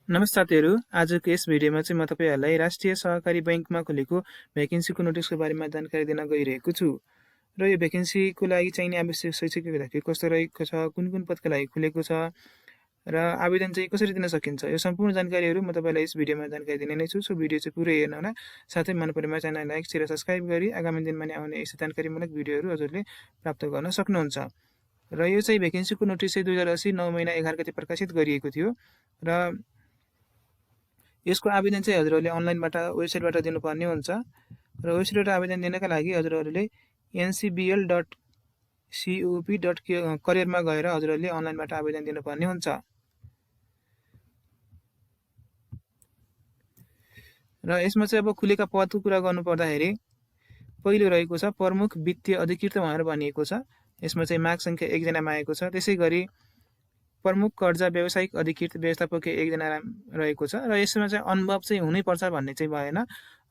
नमस्ते साथीहरू, आजको यस भिडियोमा चाहिँ म तपाईहरुलाई राष्ट्रिय सहकारी बैंकमा खुलेको भ्याकेन्सीको नोटिसको बारेमा जानकारी दिन गइरहेको छु। र यो भ्याकेन्सीको लागि चाहिने आवश्यक शैक्षिक योग्यता के कस्तो रहेको छ, कुन पदका लागि खुलेको छ र आवेदन चाहिँ कसरी दिन सकिन्छ, यो सम्पूर्ण जानकारीहरू म तपाईलाई यस भिडियोमा जानकारी दिने नै छु। सो भिडियो चाहिँ पुरै हेर्नु होला। साथै मन परेमा च्यानललाई लाइक, शेयर र सब्स्क्राइब गरी आगामी दिनमा नै आउने यस्तो जानकारीमूलक भिडियोहरू हजुरले प्राप्त गर्न सक्नुहुन्छ। र यो चाहिँ भ्याकेन्सीको नोटिस चाहिँ 2080 9 महिना 11 गते प्रकाशित गरिएको थियो र यसको आवेदन चाहिँ हजुरहरूले अनलाइनबाट वेबसाइटबाट दिनुपर्ने हुन्छ र वेबसाइटबाट आवेदन दिनका लागि हजुरहरूले ncbl.cop.career मा गएर हजुरहरूले अनलाइनबाट आवेदन दिनुपर्ने हुन्छ। र यसमा चाहिँ अब खुलेका पदको कुरा गर्नुपर्दाखेरि पहिलो रहेको छ प्रमुख वित्तीय अधिकृत भनेर भनिएको छ। यसमा चाहिँ माग संख्या 1 जनामा आएको छ। त्यसैगरी प्रमुख कर्जा व्यावसायिक अधिकृत व्यवस्थापकीय 1 जना रहेको छ र यसमा चाहिँ अनुभव चाहिँ हुनैपर्छ भन्ने चाहिँ भएन।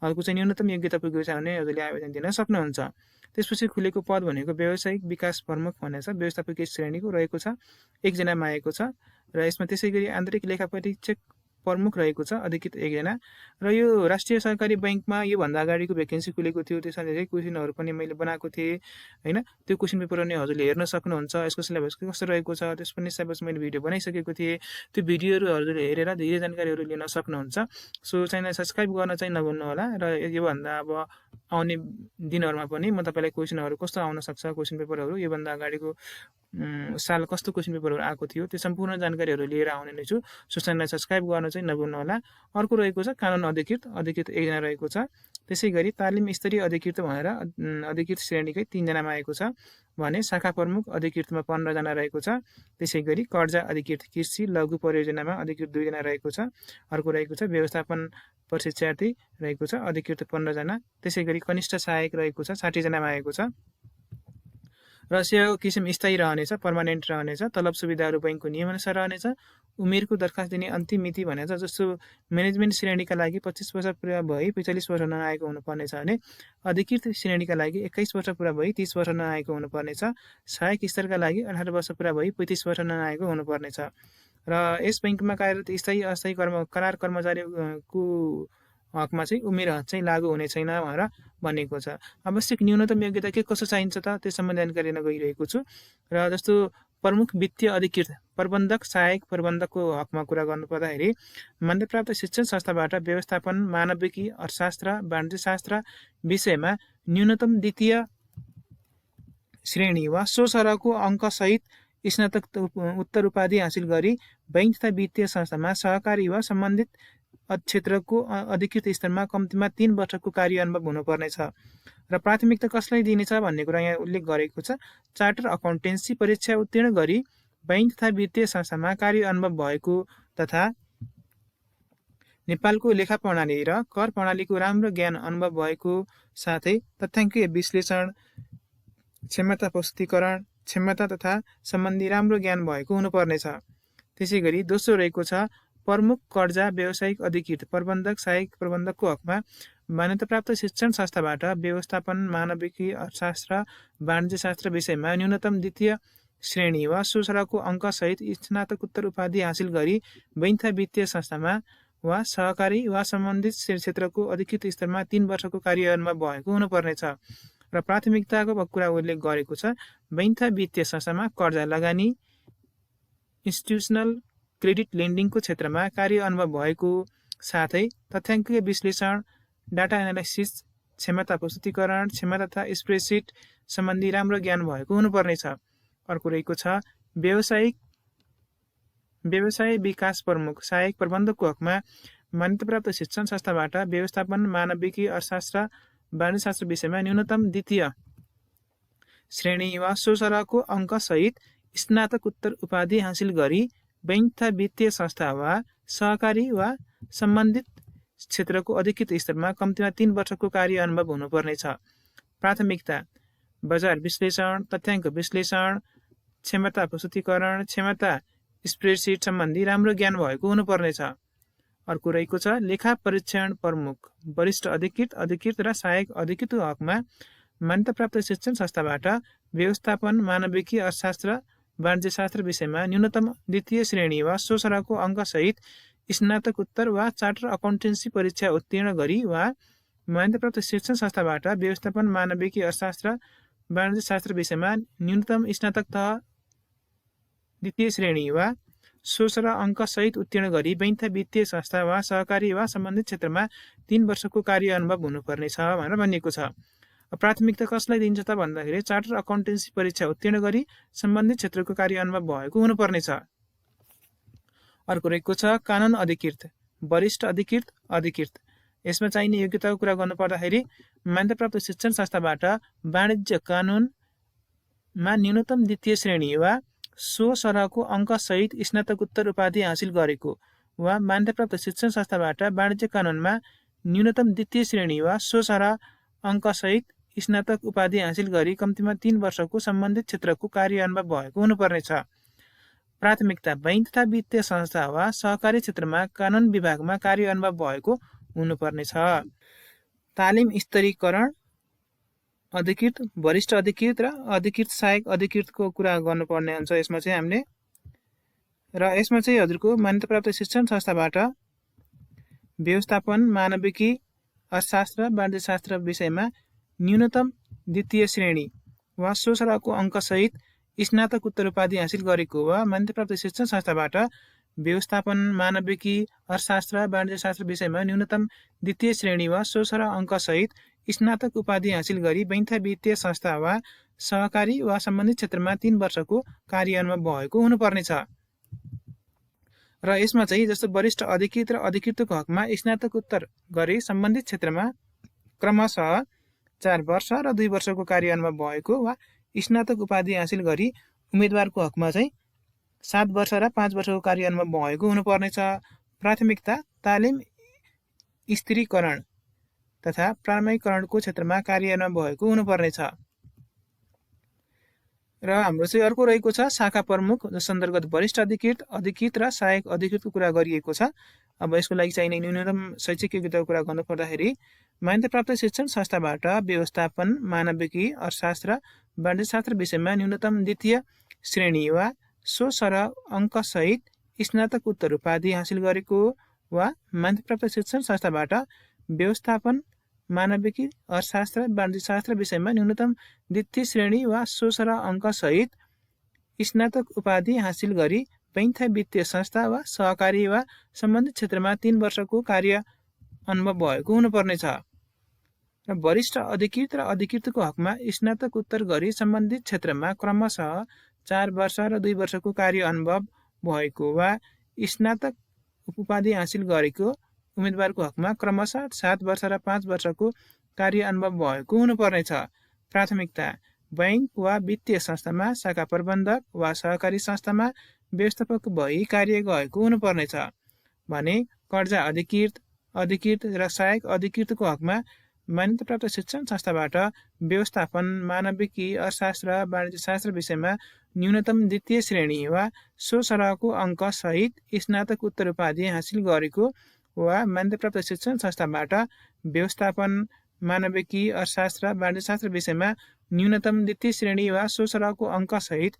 अर्को चाहिँ न्यूनतम योग्यता पुगेको छ भने हजुरले आवेदन दिन सक्नुहुन्छ। त्यसपछि खुलेको पद भनेको व्यावसायिक विकास प्रमुख भनेको छ, व्यवस्थापकीय श्रेणीको रहेको छ, 1 जनामा आएको छ र यसमा त्यसैगरी आन्तरिक लेखा परीक्षक प्रमुख रहेको छ, अधिकृत 1 जना। र यो राष्ट्रिय सहकारी बैंकमा यो भन्दा अगाडिको भ्याकेन्सी खुलेको थियो, त्यसमा धेरै क्वेशनहरु पनि मैले बनाएको थिएँ हैन। त्यो क्वेशन पेपर पनि हजुरले हेर्न सक्नुहुन्छ। यसको सिलेबस कस्तो रहेको छ त्यस पनि सिलेबस मैले भिडियो बनाइसकेको थिएँ। त्यो भिडियोहरु हजुरले हेरेर धेरै जानकारीहरु लिन सक्नुहुन्छ। सो च्यानल सब्स्क्राइब गर्न चाहिँ नभुल्नु होला र यो भन्दा अब आउने दिनहरुमा पनि म तपाईलाई क्वेशनहरु कस्तो आउन सक्छ, क्वेशन पेपरहरु यो भन्दा अगाडिको साल कस्तो क्वेशन पेपरहरु आएको थियो त्यो सम्पूर्ण जानकारीहरु लिएर आउने नै छु। सो च्यानललाई सब्स्क्राइब गर्न चाहिँ नभुल्नु होला। अर्को रहेको छ कानुन अधिकृत 1 जना रहेको छ। त्यसैगरी तालिम स्तरीय अधिकृत भनेर अधिकृत श्रेणीकै 3 जनामा आएको छ भने शाखा प्रमुख अधिकृतमा 15 जना रहेको छ। त्यसैगरी कर्जा अधिकृत कृषि लघु परियोजनामा अधिकृत 2 जना रहेको छ। अर्को रहेको छ व्यवस्थापन प्रशिक्षार्थी रहेको छ, अधिकृत 15 जना। त्यसैगरी कनिष्ठ सहायक रहेको छ, 60 जनामा आएको छ र सेवाको किसिम स्थायी रहनेछ, पर्मानेन्ट रहनेछ। तलब सुविधाहरू बैंकको नियमअनुसार रहनेछ। उमेरको दरखास्त दिने अन्तिम मिति भनेको छ जस्तो म्यानेजमेन्ट श्रेणीका लागि 25 वर्ष पुरा भई 45 वर्ष नआएको हुनुपर्नेछ भने अधिकृत श्रेणीका लागि 21 वर्ष पुरा भई 30 वर्ष नआएको हुनुपर्नेछ। सहायक स्तरका लागि 18 वर्ष पुरा भई 35 वर्ष नआएको हुनुपर्नेछ। र यस बैंकमा कार्यरत स्थायी अस्थायी करार कर्मचारीको हकमा चाहिँ उमेर चाहिँ लागू हुने छैन भनेर भनिएको छ। आवश्यक न्यूनतम योग्यता के कसो चाहिन्छ त त्यस सम्बन्धी जानकारी दिन गइरहेको छु। र जस्तो प्रमुख वित्तीय अधिकृत प्रबन्धक सहायक प्रबन्धकको हकमा कुरा गर्नुपर्दाखेरि मान्यताप्राप्त शिक्षण संस्थाबाट व्यवस्थापन मानविकी अर्थशास्त्र वाणिज्यशास्त्र विषयमा न्यूनतम द्वितीय श्रेणी वा सो सरहको अङ्क सहित स्नातक उत्तर उपाधि हासिल गरी बैंक तथा वित्तीय संस्थामा सहकारी वा सम्बन्धित क्षेत्रको अधिकृत स्तरमा कम्तीमा 3 वर्षको कार्य अनुभव हुनुपर्नेछ। र प्राथमिकता कसलाई दिनेछ भन्ने कुरा यहाँ उल्लेख गरेको छ। चार्टर अकाउन्टेन्सी परीक्षा उत्तीर्ण गरी बैंक तथा वित्तीय संस्थामा कार्य अनुभव भएको तथा नेपालको लेखा प्रणाली र कर प्रणालीको राम्रो ज्ञान अनुभव भएको साथै तथ्याङ्कीय विश्लेषण क्षमता प्रस्तुतीकरण क्षमता तथा सम्बन्धी राम्रो ज्ञान भएको हुनुपर्नेछ। त्यसैगरी दोस्रो रहेको छ प्रमुख कर्जा व्यावसायिक अधिकृत प्रबन्धक सहायक प्रबन्धकको हकमा मान्यताप्राप्त शिक्षण संस्थाबाट व्यवस्थापन मानविकी अर्थशास्त्र वाणिज्यशास्त्र विषयमा न्यूनतम द्वितीय श्रेणी वा सो सरहको अङ्क सहित स्नातकोत्तर उपाधि हासिल गरी बैंक तथा वित्तीय संस्थामा वा सहकारी वा सम्बन्धित क्षेत्रको अधिकृत स्तरमा 3 वर्षको कार्य अनुभव भएको हुनुपर्नेछ। र प्राथमिकताको कुरा उल्लेख गरेको छ बैंक तथा वित्तीय संस्थामा कर्जा लगानी इन्स्टिट्युसनल क्रेडिट लेन्डिङको क्षेत्रमा कार्य अनुभव भएको साथै तथ्याङ्कीय विश्लेषण डाटा एनालाइसिस क्षमता प्रस्तुतीकरण क्षमता तथा स्प्रेडसिट सम्बन्धी राम्रो ज्ञान भएको हुनुपर्नेछ। अर्को रहेको छ व्यवसाय विकास प्रमुख सहायक प्रबन्धकको हकमा मान्यताप्राप्त शिक्षण संस्थाबाट व्यवस्थापन मानविकी अर्थशास्त्र वाणिज्यशास्त्र विषयमा न्यूनतम द्वितीय श्रेणी वा सो सरहको अङ्क सहित स्नातक उत्तर उपाधि हासिल गरी बैंक तथा वित्तीय संस्था वा सहकारी वा सम्बन्धित क्षेत्रको अधिकृत स्तरमा कम्तीमा 3 वर्षको कार्य अनुभव हुनुपर्नेछ। प्राथमिकता बजार विश्लेषण तथ्याङ्क विश्लेषण क्षमता प्रस्तुतीकरण क्षमता स्प्रेडसिट सम्बन्धी राम्रो ज्ञान भएको हुनुपर्नेछ। अर्को रहेको छ लेखा परीक्षण प्रमुख वरिष्ठ अधिकृत र सहायक अधिकृतको हकमा मान्यताप्राप्त शिक्षण संस्थाबाट व्यवस्थापन मानविकी अर्थशास्त्र वाणिज्यशास्त्र विषयमा न्यूनतम द्वितीय श्रेणी वा सो सरहको अङ्क सहित स्नातकोत्तर वा चार्टर अकाउन्टेन्सी परीक्षा उत्तीर्ण गरी वा मान्यताप्राप्त शिक्षण संस्थाबाट व्यवस्थापन मानविकी अर्थशास्त्र वाणिज्य शास्त्र विषयमा न्यूनतम स्नातक तह द्वितीय श्रेणी वा 16 अङ्कसहित उत्तीर्ण गरी बैंक वित्तीय संस्था वा सहकारी वा सम्बन्धित क्षेत्रमा 3 वर्षको कार्य अनुभव हुनुपर्नेछ भनेर भनिएको छ। प्राथमिकता कसलाई दिन्छ त भन्दाखेरि चार्टर अकाउन्टेन्सी परीक्षा उत्तीर्ण गरी सम्बन्धित क्षेत्रको कार्य अनुभव भएको हुनुपर्नेछ। अर्को रहेको छ कानुन अधिकृत, वरिष्ठ अधिकृत, अधिकृत। यसमा चाहिने योग्यताको कुरा गर्नुपर्दाखेरि मान्यताप्राप्त शिक्षण संस्थाबाट वाणिज्य कानुनमा न्यूनतम द्वितीय श्रेणी वा सो सरहको अङ्कसहित स्नातकोत्तर उपाधि हासिल गरेको वा मान्यताप्राप्त शिक्षण संस्थाबाट वाणिज्य कानुनमा न्यूनतम द्वितीय श्रेणी वा सो सरह अङ्कसहित स्नातक उपाधि हासिल गरी कम्तीमा 3 वर्षको सम्बन्धित क्षेत्रको कार्य अनुभव भएको हुनुपर्नेछ। प्राथमिकता बैंक तथा वित्तीय संस्था वा सहकारी क्षेत्रमा कानुन विभागमा कार्य अनुभव भएको हुनुपर्नेछ। तालिम स्तरीकरण अधिकृत, वरिष्ठ अधिकृत र अधिकृत सहायक अधिकृतको कुरा गर्नुपर्ने हुन्छ यसमा चाहिँ हामीले। र यसमा चाहिँ हजुरको मान्यताप्राप्त शिक्षण संस्थाबाट व्यवस्थापन मानविकी अर्थशास्त्र वाणिज्य शास्त्र विषयमा न्यूनतम द्वितीय श्रेणी वा 16 सरहको अङ्कसहित स्नातकोत्तर उपाधि हासिल गरेको वा मान्यताप्राप्त शिक्षण संस्थाबाट व्यवस्थापन मानविकी अर्थशास्त्र वाणिज्य शास्त्र विषयमा न्यूनतम द्वितीय श्रेणी वा 16 सरह अङ्कसहित स्नातक उपाधि हासिल गरी बैंक वित्तीय संस्था वा सहकारी वा सम्बन्धित क्षेत्रमा 3 वर्षको कार्य अनुभव भएको हुनुपर्नेछ। र यसमा चाहिँ जस्तो वरिष्ठ अधिकृत र अधिकृतको हकमा स्नातकोत्तर गरी सम्बन्धित क्षेत्रमा क्रमशः 4 वर्ष र 2 वर्षको कार्य अनुभव भएको वा स्नातक उपाधि हासिल गरी उम्मेदवारको हकमा चाहिँ 7 वर्ष र 5 वर्षको कार्य अनुभव भएको हुनुपर्नेछ। प्राथमिकता तालिम स्थिरीकरण तथा प्रमाणीकरणको क्षेत्रमा कार्य अनुभव भएको हुनुपर्नेछ। र हाम्रो चाहिँ अर्को रहेको छ शाखा प्रमुख, जस अन्तर्गत वरिष्ठ अधिकृत, अधिकृत र सहायक अधिकृतको कुरा गरिएको छ। अब यसको लागि चाहिने न्यूनतम शैक्षिक योग्यताको कुरा गर्नुपर्दाखेरि मान्यताप्राप्त शिक्षण संस्थाबाट व्यवस्थापन मानविकी अर्थशास्त्र वाणिज्य शास्त्र विषयमा न्यूनतम द्वितीय श्रेणी वा 16 सरह अङ्कसहित स्नातकोत्तर उपाधि हासिल गरेको वा मान्यताप्राप्त शिक्षण संस्थाबाट व्यवस्थापन मानविकी अर्थशास्त्र वाणिज्य शास्त्र विषयमा न्यूनतम द्वितीय श्रेणी वा 16 सरह अङ्कसहित स्नातक उपाधि हासिल गरी बैंक वित्तीय संस्था वा सहकारी वा सम्बन्धित क्षेत्रमा 3 वर्षको कार्य अनुभव भएको हुनुपर्नेछ। र वरिष्ठ अधिकृत र अधिकृतको हकमा स्नातकोत्तर गरी सम्बन्धित क्षेत्रमा क्रमशः 4 वर्ष र 2 वर्षको कार्य अनुभव भएको वा स्नातक उपाधि हासिल गरेको उम्मेदवारको हकमा क्रमशः 7 वर्ष र 5 वर्षको कार्य अनुभव भएको हुनुपर्नेछ। प्राथमिकता बैंक वा वित्तीय संस्थामा शाखा प्रबन्धक वा सहकारी संस्थामा व्यवस्थापक भई कार्य गएको हुनुपर्नेछ भने कर्जा अधिकृत, अधिकृत र सहायक अधिकृतको हकमा मान्यताप्राप्त शिक्षण संस्थाबाट व्यवस्थापन मानविकी अर्थशास्त्र वाणिज्य शास्त्र विषयमा न्यूनतम द्वितीय श्रेणी वा 16 सरहको अङ्कसहित स्नातकोत्तर उपाधि हासिल गरेको वा मान्यताप्राप्त शिक्षण संस्थाबाट व्यवस्थापन मानविकी अर्थशास्त्र वाणिज्य शास्त्र विषयमा न्यूनतम द्वितीय श्रेणी वा 16 सरहको अङ्कसहित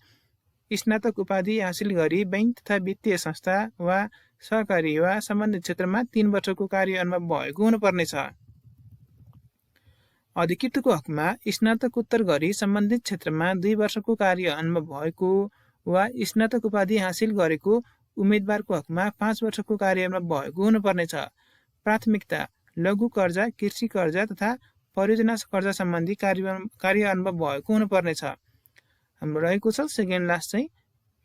स्नातक उपाधि हासिल गरी बैंक तथा वित्तीय संस्था वा सहकारी वा सम्बन्धित क्षेत्रमा 3 वर्षको कार्य अनुभव भएको हुनुपर्नेछ। अधिकृतको हकमा स्नातकोत्तर गरी सम्बन्धित क्षेत्रमा 2 वर्षको कार्य अनुभव भएको वा स्नातक उपाधि हासिल गरेको उम्मेदवारको हकमा 5 वर्षको कार्य अनुभव भएको हुनुपर्नेछ। प्राथमिकता लघु कर्जा, कृषि कर्जा तथा परियोजना कर्जा सम्बन्धी कार्य अनुभव भएको हुनुपर्नेछ। हाम्रो रहेको छ सेकेन्ड लास्ट चाहिँ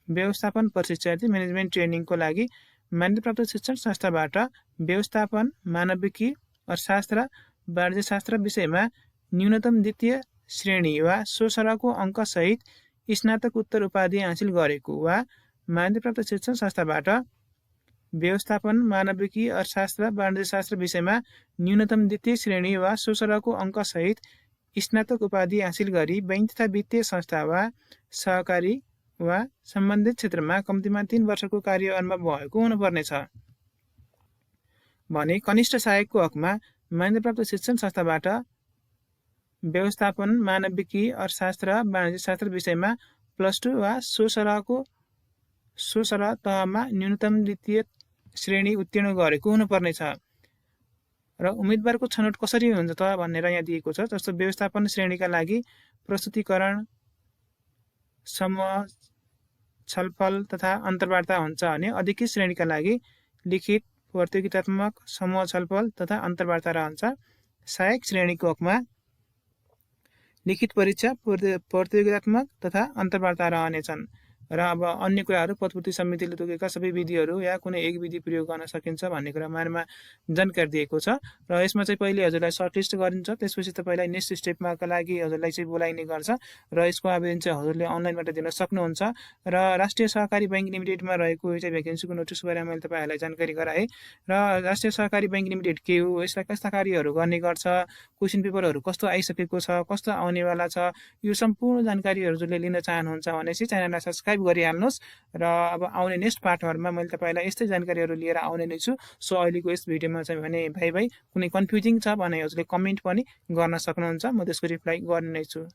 व्यवस्थापन प्रशिक्षार्थी म्यानेजमेन्ट ट्रेनिङको लागि मान्यताप्राप्त शिक्षण संस्थाबाट व्यवस्थापन मानविकी अर्थशास्त्र वाणिज्य शास्त्र विषयमा न्यूनतम द्वितीय श्रेणी वा 16 सरहको अङ्कसहित स्नातकोत्तर उपाधि हासिल गरेको वा मान्यताप्राप्त शिक्षण संस्थाबाट व्यवस्थापन मानविकी अर्थशास्त्र वाणिज्य शास्त्र विषयमा न्यूनतम द्वितीय श्रेणी वा 16 सरहको अङ्कसहित स्नातक उपाधि हासिल गरी बैंक तथा वित्तीय संस्था वा सहकारी वा सम्बन्धित क्षेत्रमा कम्तीमा 3 वर्षको कार्य अनुभव भएको हुनुपर्नेछ भने कनिष्ठ सहायकको हकमा मान्यताप्राप्त शिक्षण संस्थाबाट व्यवस्थापन मानविकी अर्थशास्त्र वाणिज्य शास्त्र विषयमा +2 वा 16 सरह तहमा न्यूनतम द्वितीय श्रेणी उत्तीर्ण गरेको हुनुपर्नेछ। र उम्मेदवारको छनौट कसरी हुन्छ त भनेर यहाँ दिएको छ। जस्तो व्यवस्थापन श्रेणीका लागि प्रस्तुतिकरण, समूह छलफल तथा अन्तर्वार्ता हुन्छ भने अधिकृत श्रेणीका लागि लिखित, प्रतियोगितात्मक, समूह छलफल तथा अन्तर्वार्ता रहन्छ। सहायक श्रेणीको हकमा लिखित परीक्षा, प्रतियोगितात्मक तथा अन्तर्वार्ता रहनेछन्। र अब अन्य कुराहरू पदपूर्ति समितिले तोकेका सबै विधिहरू या कुनै एक विधि प्रयोग गर्न सकिन्छ भन्ने कुरा बारेमा जानकारी दिएको छ। र यसमा चाहिँ पहिले हजुरलाई सर्टलिस्ट गरिन्छ, त्यसपछि तपाईँलाई नेक्स्ट स्टेपमाका लागि हजुरलाई चाहिँ बोलाइने गर्छ र यसको आवेदन चाहिँ हजुरले अनलाइनबाट दिन सक्नुहुन्छ। र राष्ट्रिय सहकारी बैंक लिमिटेडमा रहेको यो चाहिँ भ्याकेन्सीको नोटिस बारेमा मैले तपाईँहरूलाई जानकारी गराएँ। र राष्ट्रिय सहकारी बैंक लिमिटेड के हो, यसलाई कस्ता कार्यहरू गर्ने गर्छ, क्वेसन पेपरहरू कस्तो आइसकेको छ, कस्तो आउनेवाला छ, यो सम्पूर्ण जानकारीहरू जसले लिन चाहनुहुन्छ भने चाहिँ च्यानललाई सब्सक्राइब गरिहाल्नुहोस्। र अब आउने नेक्स्ट पार्टहरूमा मैले तपाईँलाई यस्तै जानकारीहरू लिएर आउने नै छु। सो अहिलेको यस भिडियोमा चाहिँ भने भाइ कुनै कन्फ्युजिङ छ भने हजुरले कमेन्ट पनि गर्न सक्नुहुन्छ, म त्यसको रिप्लाई गर्ने नै छु।